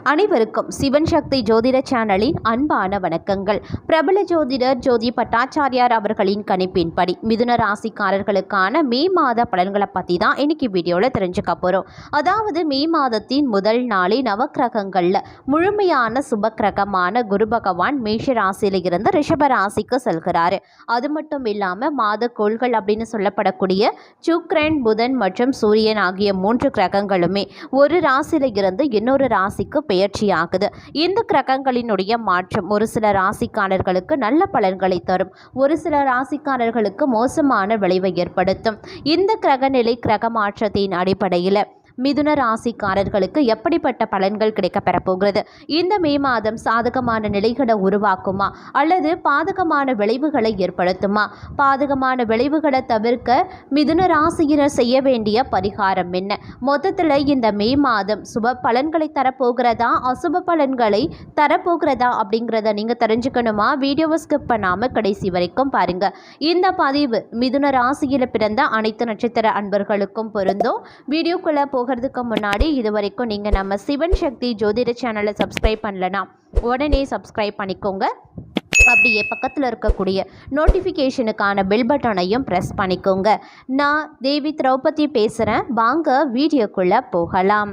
அனைவருக்கும் சிவன் சக்தி ஜோதிட சேனலின் அன்பான வணக்கங்கள். பிரபல ஜோதிடர் ஜோதி பட்டாச்சாரியார் அவர்களின் கணிப்பின்படி மிதுன ராசிக்காரர்களுக்கான மே மாத பலன்களை பற்றி தான் இன்னைக்கு வீடியோவில் தெரிஞ்சுக்க போகிறோம். அதாவது மே மாதத்தின் முதல் நாளே நவக்கிரகங்களில் முழுமையான சுபக்கிரகமான குரு பகவான் மேஷ ராசியில் இருந்து ரிஷப ராசிக்கு செல்கிறாரு. அது மட்டும் இல்லாமல் மாத கோள்கள் அப்படின்னு சொல்லப்படக்கூடிய சுக்கிரன், புதன் மற்றும் சூரியன் ஆகிய 3 கிரகங்களுமே ஒரு ராசியில் இருந்து இன்னொரு ராசிக்கு பெயர்ச்சியாகுது. இந்த கிரகங்களினுடைய மாற்றம் ஒரு சில ராசிக்காரர்களுக்கு நல்ல பலன்களை தரும், ஒரு சில ராசிக்காரர்களுக்கு மோசமான விளைவை ஏற்படுத்தும். இந்த கிரகநிலை கிரக மாற்றத்தின் அடிப்படையில் மிதுன ராசிக்காரர்களுக்கு எப்படிப்பட்ட பலன்கள் கிடைக்க பெறப்போகிறது? இந்த மே மாதம் சாதகமான நிலைகளை உருவாக்குமா அல்லது பாதகமான விளைவுகளை ஏற்படுத்துமா? பாதகமான விளைவுகளை தவிர்க்க மிதுன ராசியினர் செய்ய வேண்டிய பரிகாரம் என்ன? மொத்தத்தில் இந்த மே மாதம் சுப பலன்களை தரப்போகிறதா அசுப பலன்களை தரப்போகிறதா அப்படிங்கிறத நீங்கள் தெரிஞ்சுக்கணுமா? வீடியோவை ஸ்கிப் பண்ணாமல் கடைசி வரைக்கும் பாருங்கள். இந்த பதிவு மிதுன ராசியில் பிறந்த அனைத்து நட்சத்திர அன்பர்களுக்கும் பொருந்தும். வீடியோக்குள்ளே போகிறதுக்கு முன்னாடி இது வரைக்கும் நீங்கள் நம்ம சிவன் சக்தி ஜோதிட சேனலை சப்ஸ்கிரைப் பண்ணலனா உடனே சப்ஸ்கிரைப் பண்ணிக்கோங்க. அப்படியே பக்கத்தில் இருக்கக்கூடிய நோட்டிஃபிகேஷனுக்கான பெல் பட்டனையும் ப்ரெஸ் பண்ணிக்கோங்க. நான் தேவி திரௌபதி பேசுகிறேன். வாங்க வீடியோக்குள்ளே போகலாம்.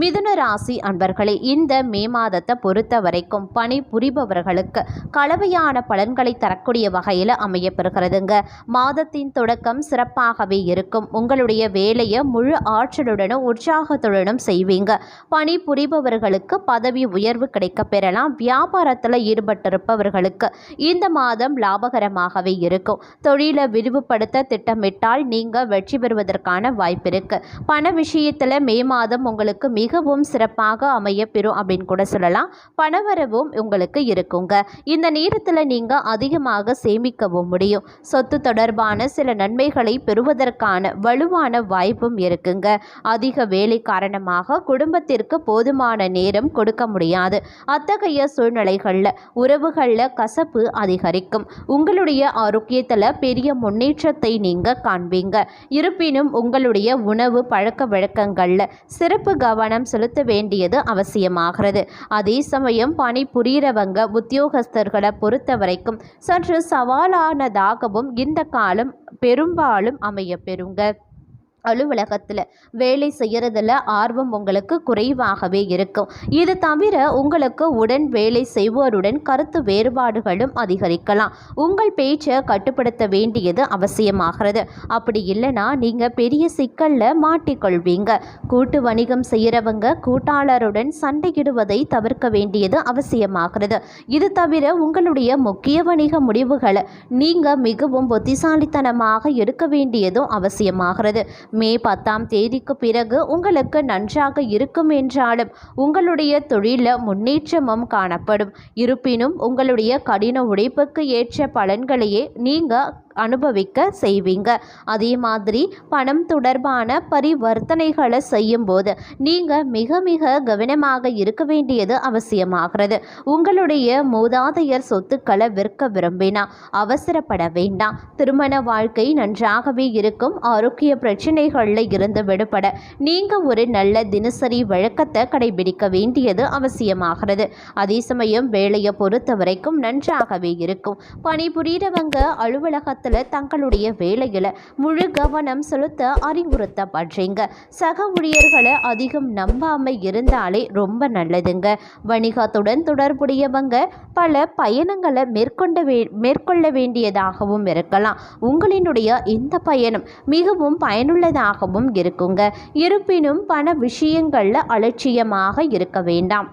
மிதுன ராசி அன்பர்களே, இந்த மே மாதத்தை பொறுத்த வரைக்கும் பணி புரிபவர்களுக்கு கலவையான பலன்களை தரக்கூடிய வகையில் அமையப்பெறுகிறதுங்க. மாதத்தின் தொடக்கம் சிறப்பாகவே இருக்கும். உங்களுடைய வேலையை முழு ஆற்றலுடனும் உற்சாகத்துடனும் செய்வீங்க. பணி புரிபவர்களுக்கு பதவி உயர்வு கிடைக்க பெறலாம். வியாபாரத்தில் ஈடுபட்டிருப்பவர்களுக்கு இந்த மாதம் லாபகரமாகவே இருக்கும். தொழிலை விரிவுபடுத்த திட்டமிட்டால் நீங்கள் வெற்றி பெறுவதற்கான வாய்ப்பு இருக்கு. பண விஷயத்தில் மே மாதம் உங்களுக்கு மிகவும் சிறப்பாக அமைய பெறும் அப்படின்னு கூட சொல்லலாம். பணவரவும் உங்களுக்கு இருக்குங்க. இந்த நேரத்தில் நீங்கள் அதிகமாக சேமிக்கவும் முடியும். சொத்து தொடர்பான சில நன்மைகளை பெறுவதற்கான வலுவான வாய்ப்பும் இருக்குங்க. அதிக வேலை காரணமாக குடும்பத்திற்கு போதுமான நேரம் கொடுக்க முடியாது. அத்தகைய சூழ்நிலைகளில் உறவுகளில் கசப்பு அதிகரிக்கும். உங்களுடைய ஆரோக்கியத்தில் பெரிய முன்னேற்றத்தை நீங்கள் காண்பீங்க. இருப்பினும் உங்களுடைய உணவு பழக்க வழக்கங்களில் சிறப்பு கவனம் செலுத்த வேண்டியது அவசியமாகிறது. அதே சமயம் பணி புரிகிறவங்க உத்தியோகஸ்தர்களை பொறுத்த வரைக்கும் சற்று சவாலானதாகவும் இந்த காலம் பெரும்பாலும் அமைய பெறுங்க. அலுவலகத்தில் வேலை செய்கிறதுல ஆர்வம் உங்களுக்கு குறைவாகவே இருக்கும். இது தவிர உங்களுக்கு உடன் வேலை செய்வோருடன் கருத்து வேறுபாடுகளும் அதிகரிக்கலாம். உங்கள் பேச்சை கட்டுப்படுத்த வேண்டியது அவசியமாகிறது. அப்படி இல்லைன்னா நீங்கள் பெரிய சிக்கலில் மாட்டிக்கொள்வீங்க. கூட்டு வணிகம் செய்கிறவங்க கூட்டாளருடன் சண்டையிடுவதை தவிர்க்க வேண்டியது அவசியமாகிறது. இது தவிர உங்களுடைய முக்கிய வணிக முடிவுகளை நீங்கள் மிகவும் புத்திசாலித்தனமாக எடுக்க வேண்டியதும் அவசியமாகிறது. மே 10ஆம் தேதிக்கு பிறகு உங்களுக்கு நன்றாக இருக்கும் என்றாலும் உங்களுடைய தொழிலில் முன்னேற்றமும் காணப்படும். இருப்பினும் உங்களுடைய கடின உழைப்புக்கு ஏற்ற பலன்களையே நீங்கள் அனுபவிக்க செய்வீங்க. அதே மாதிரி பணம் தொடர்பான பரிவர்த்தனைகளை செய்யும் போது நீங்கள் மிக மிக கவனமாக இருக்க வேண்டியது அவசியமாகிறது. உங்களுடைய மூதாதையர் சொத்துக்களை விற்க விரும்பினா அவசரப்பட வேண்டாம். திருமண வாழ்க்கை நன்றாகவே இருக்கும். ஆரோக்கிய பிரச்சனைகளில் இருந்து விடுபட நீங்கள் ஒரு நல்ல தினசரி வழக்கத்தை கடைபிடிக்க வேண்டியது அவசியமாகிறது. அதே சமயம் வேலையை பொறுத்த வரைக்கும் நன்றாகவே இருக்கும். பணிபுரிகிறவங்க அலுவலக தங்களுடைய வேலையில முழு கவனம் செலுத்த அறிவுறுத்தப்படுறீங்க. சக ஊழியர்களை அதிகம் நம்பாம இருந்தாலே ரொம்ப நல்லதுங்க. வணிகத்துடன் தொடர்புடையவங்க பல பயணங்களை மேற்கொள்ள வேண்டியதாகவும் இருக்கலாம். உங்களினுடைய இந்த பயணம் மிகவும் பயனுள்ளதாகவும் இருக்குங்க. இருப்பினும் பண விஷயங்கள்ல அலட்சியமாக இருக்க வேண்டாம்.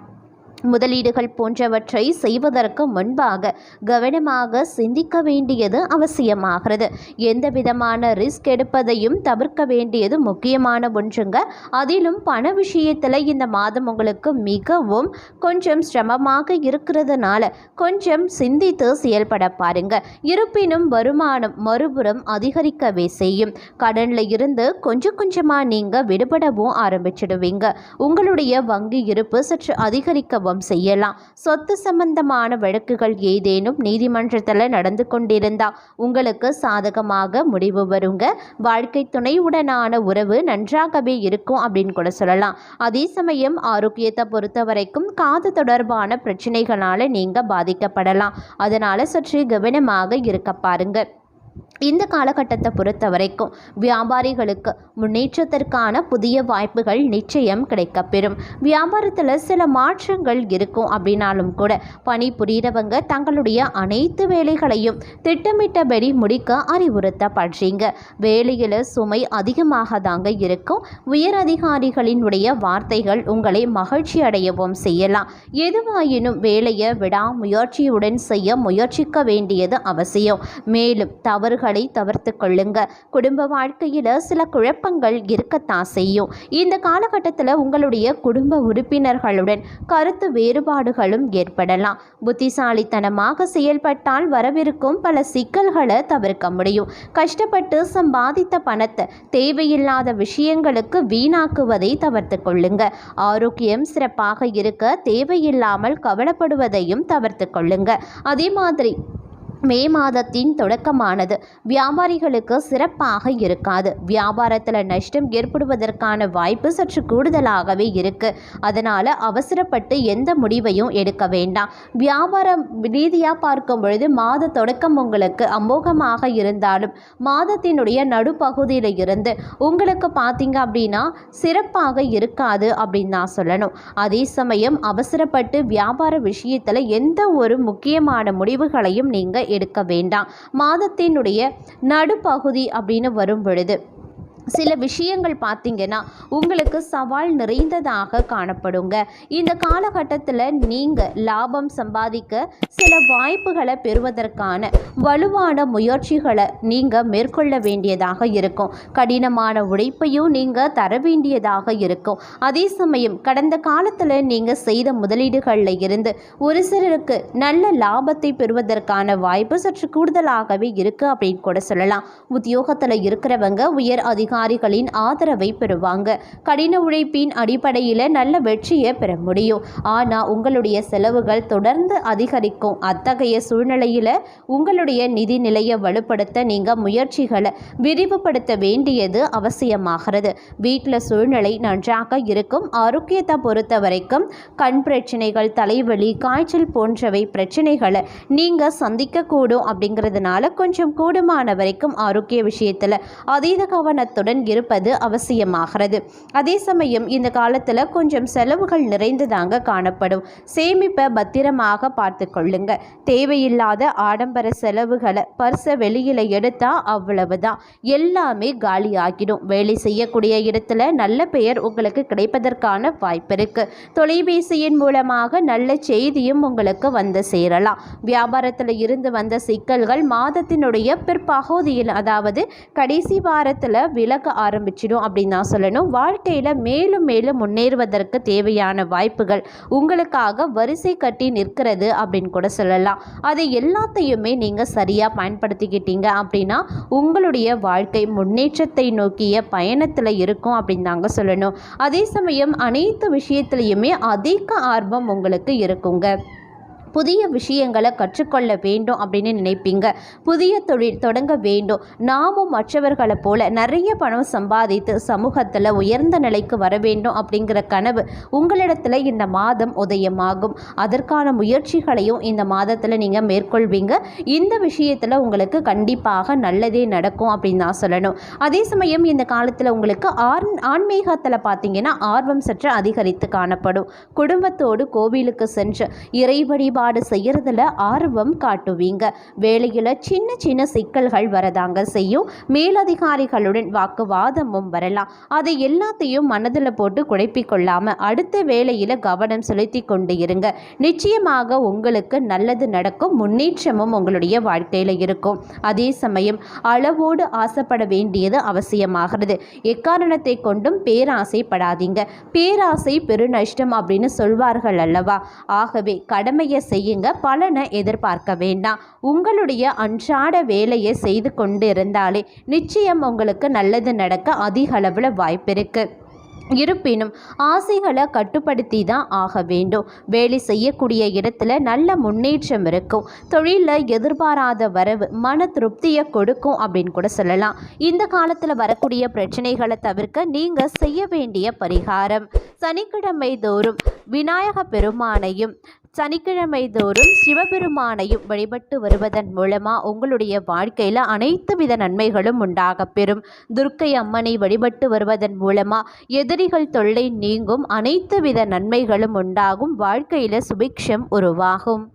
முதலீடுகள் போன்றவற்றை செய்வதற்கு முன்பாக கவனமாக சிந்திக்க வேண்டியது அவசியமாகிறது. எந்த விதமான ரிஸ்க் எடுப்பதையும் தவிர்க்க வேண்டியது முக்கியமான ஒன்றுங்க. அதிலும் பண விஷயத்தில் இந்த மாதம் உங்களுக்கு மிகவும் கொஞ்சம் சிரமமாக இருக்கிறதுனால கொஞ்சம் சிந்தித்து செயல்பட பாருங்க. இருப்பினும் வருமானம் மறுபுறம் அதிகரிக்கவே செய்யும். கடனில் இருந்து கொஞ்சம் கொஞ்சமாக நீங்கள் விடுபடவும் ஆரம்பிச்சிடுவீங்க. உங்களுடைய வங்கி இருப்பு சற்று அதிகரிக்க செய்யவும் செய்யலாம். சொத்து சம்பந்தமான வழக்குகள் ஏதேனும் நீதிமன்றத்தில் நடந்து கொண்டிருந்தால் உங்களுக்கு சாதகமாக முடிவு வருங்க. வாழ்க்கை துணையுடனான உறவு நன்றாகவே இருக்கும் அப்படின்னு கூட சொல்லலாம். அதே சமயம் ஆரோக்கியத்தை பொறுத்த வரைக்கும் காது தொடர்பான பிரச்சனைகளால் நீங்கள் பாதிக்கப்படலாம். அதனால் சற்று கவனமாக இருக்க பாருங்க. இந்த காலகட்டத்தை பொறுத்த வரைக்கும் வியாபாரிகளுக்கு முன்னேற்றத்திற்கான புதிய வாய்ப்புகள் நிச்சயம் கிடைக்கப்பெறும். வியாபாரத்தில் சில மாற்றங்கள் இருக்கும் அப்படின்னாலும் கூட பணிபுரிகிறவங்க தங்களுடைய அனைத்து வேலைகளையும் திட்டமிட்டபடி முடிக்க அறிவுறுத்தப்படுறீங்க. வேலையில் சுமை அதிகமாக தாங்க இருக்கும். உயர் அதிகாரிகளினுடைய வார்த்தைகள் உங்களை மகிழ்ச்சி அடையவும் செய்யலாம். எதுவாயினும் வேலையை விடாமுயற்சியுடன் செய்ய முயற்சிக்க வேண்டியது அவசியம். மேலும் தவறுகளை தவிர்த்து கொள்ளுங்க. குடும்ப வாழ்க்கையில் சில குழப்பங்கள் இருக்கத்தான் செய்யும். இந்த காலகட்டத்தில் உங்களுடைய குடும்ப உறுப்பினர்களுடன் கருத்து வேறுபாடுகளும் ஏற்படலாம். புத்திசாலித்தனமாக செயல்பட்டால் வரவிருக்கும் பல சிக்கல்களை தவிர்க்க முடியும். கஷ்டப்பட்டு சம்பாதித்த பணத்தை தேவையில்லாத விஷயங்களுக்கு வீணாக்குவதை தவிர்த்து கொள்ளுங்க. ஆரோக்கியம் சிறப்பாக இருக்க தேவையில்லாமல் கவலைப்படுவதையும் தவிர்த்து கொள்ளுங்க. அதே மாதிரி மே மாதத்தின் தொடக்கமானது வியாபாரிகளுக்கு சிறப்பாக இருக்காது. வியாபாரத்தில் நஷ்டம் ஏற்படுவதற்கான வாய்ப்பு சற்று கூடுதலாகவே இருக்கு. அதனால் அவசரப்பட்டு எந்த முடிவையும் எடுக்க வேண்டாம். வியாபாரம் ரீதியாக பார்க்கும் பொழுது மாத தொடக்கம் உங்களுக்கு அமோகமாக இருந்தாலும் மாதத்தினுடைய நடுப்பகுதியில் இருந்து உங்களுக்கு பார்த்தீங்க அப்படின்னா சிறப்பாக இருக்காது அப்படின்னு நான் சொல்லணும். அதே சமயம் அவசரப்பட்டு வியாபார விஷயத்தில் எந்த ஒரு முக்கியமான முடிவுகளையும் நீங்கள் எடுக்க வேண்டாம். மாதத்தினுடைய நடுப்பகுதி அப்படின்னு வரும் பொழுது சில விஷயங்கள் பார்த்தீங்கன்னா உங்களுக்கு சவால் நிறைந்ததாக காணப்படுங்க. இந்த காலகட்டத்தில் நீங்கள் லாபம் சம்பாதிக்க சில வாய்ப்புகளை பெறுவதற்கான வலுவான முயற்சிகளை நீங்கள் மேற்கொள்ள வேண்டியதாக இருக்கும். கடினமான உழைப்பையும் நீங்கள் தர வேண்டியதாக இருக்கும். அதே சமயம் கடந்த காலத்தில் நீங்கள் செய்த முதலீடுகளில் இருந்து ஒரு சிலருக்கு நல்ல லாபத்தை பெறுவதற்கான வாய்ப்பு சற்று கூடுதலாகவே இருக்குது அப்படின்னு கூட சொல்லலாம். உத்தியோகத்தில் இருக்கிறவங்க உயர் அதிகாரிகளின் ஆதரவை பெறுவாங்க. கடின உழைப்பின் அடிப்படையில் நல்ல வெற்றியை பெற முடியும். ஆனால் உங்களுடைய செலவுகள் தொடர்ந்து அதிகரிக்கும். அத்தகைய சூழ்நிலையில் உங்களுடைய நிதி நிலையை வலுப்படுத்த நீங்கள் முயற்சிகளை விரிவுபடுத்த வேண்டியது அவசியமாகிறது. வீட்டில் சூழ்நிலை நன்றாக இருக்கும். ஆரோக்கியத்தை பொறுத்த வரைக்கும் கண் பிரச்சனைகள், தலைவலி, காய்ச்சல் போன்றவை பிரச்சனைகளை நீங்கள் சந்திக்கக்கூடும். அப்படிங்கிறதுனால கொஞ்சம் கூடுமான வரைக்கும் ஆரோக்கிய விஷயத்தில் அதீத கவனத்துடன் இருப்பது அவசியமாகிறது. அதே சமயம் இந்த காலத்தில் கொஞ்சம் செலவுகள் நிறைந்ததாங்க காணப்படும். சேமிப்பை பத்திரமாக பார்த்து கொள்ளுங்க. தேவையில்லாத ஆடம்பர செலவுகளை பர்ஸை வெளியில் எடுத்தால் அவ்வளவுதான், எல்லாமே காலி ஆகிடும். வேலை செய்யக்கூடிய இடத்துல நல்ல பெயர் உங்களுக்கு கிடைப்பதற்கான வாய்ப்பு இருக்கு. தொலைபேசியின் மூலமாக நல்ல செய்தியும் உங்களுக்கு வந்து சேரலாம். வியாபாரத்தில் இருந்து வந்த சிக்கல்கள் மாதத்தினுடைய பிற்பகுதியில், அதாவது கடைசி வாரத்தில் விலக ஆரம்பிச்சிடும் அப்படின்னு நான் சொல்லணும். வாழ்க்கையில் மேலும் மேலும் முன்னேறுவதற்கு தேவையான வாய்ப்புகள் உங்களுக்காக வரிசை கட்டி நிற்கிறது அப்படின்னு கூட சொல்லலாம். அதை எல்லாத்தையுமே நீங்கள் சரியாக பயன்படுத்திக்கிட்டீங்க அப்படின்னா உங்களுடைய வாழ்க்கை முன்னேற்றத்தை நோக்கிய பயணத்தில் இருக்கும் அப்படின்னு தாங்க சொல்லணும். அதே சமயம் அனைத்து விஷயத்துலையுமே அதிக ஆர்வம் உங்களுக்கு இருக்குங்க. புதிய விஷயங்களை கற்றுக்கொள்ள வேண்டும் அப்படின்னு நினைப்பீங்க. புதிய தொழில் தொடங்க வேண்டும். நாமும் மற்றவர்களை போல நிறைய பணம் சம்பாதித்து சமூகத்தில் உயர்ந்த நிலைக்கு வர வேண்டும் அப்படிங்கிற கனவு உங்களிடத்தில் இந்த மாதம் உதயமாகும். அதற்கான முயற்சிகளையும் இந்த மாதத்தில் நீங்கள் மேற்கொள்வீங்க. இந்த விஷயத்தில் உங்களுக்கு கண்டிப்பாக நல்லதே நடக்கும் அப்படின்னு நான் சொல்லணும். அதே சமயம் இந்த காலத்தில் உங்களுக்கு ஆன்மீகத்தில் பார்த்தீங்கன்னா ஆர்வம் சற்று அதிகரித்து காணப்படும். குடும்பத்தோடு கோவிலுக்கு சென்று இறை வழிபாடு செய்யறதுல ஆர்வம் காட்டுவீங்க. வேலையில் சின்ன சின்ன சிக்கல்கள் வரதாங்க செய்யும். மேலதிகாரிகளுடன் வாக்குவாதமும் வரலாம். அதை எல்லாத்தையும் மனதில் போட்டு குழப்பிக்கொள்ளாம அடுத்த வேலையில் கவனம் செலுத்தி கொண்டு இருங்க. நிச்சயமாக உங்களுக்கு நல்லது நடக்கும். முன்னேற்றமும் உங்களுடைய வாழ்க்கையில் இருக்கும். அதே சமயம் அளவோடு ஆசைப்பட வேண்டியது அவசியமாகிறது. எக்காரணத்தை கொண்டும் பேராசைப்படாதீங்க. பேராசை பெருநஷ்டம் அப்படின்னு சொல்வார்கள் அல்லவா? ஆகவே கடமையை செய்யுங்க, பலனை எதிர்பார்க்க வேண்டாம். உங்களுடைய அன்றாட வேலையை செய்து கொண்டு இருந்தாலே நிச்சயம் உங்களுக்கு நல்லது நடக்க அதிக அளவில் வாய்ப்பு இருக்கு. இருப்பினும் ஆசைகளை கட்டுப்படுத்தி தான் ஆக வேண்டும். வேலை செய்யக்கூடிய இடத்துல நல்ல முன்னேற்றம் இருக்கும். தொழிலில் எதிர்பாராத வரவு மன திருப்தியை கொடுக்கும் அப்படின்னு கூட சொல்லலாம். இந்த காலத்தில் வரக்கூடிய பிரச்சனைகளை தவிர்க்க நீங்கள் செய்ய வேண்டிய பரிகாரம்: சனிக்கிழமை தோறும் விநாயக பெருமானையும் சனிக்கிழமை தோறும் சிவபெருமானையும் வழிபட்டு வருவதன் மூலமாக உங்களுடைய வாழ்க்கையில் அனைத்து வித நன்மைகளும் உண்டாக பெறும். துர்க்கை அம்மனை வழிபட்டு வருவதன் மூலமாக எதிரிகள் தொல்லை நீங்கும், அனைத்து வித நன்மைகளும் உண்டாகும், வாழ்க்கையில் சுபிக்ஷம் உருவாகும்.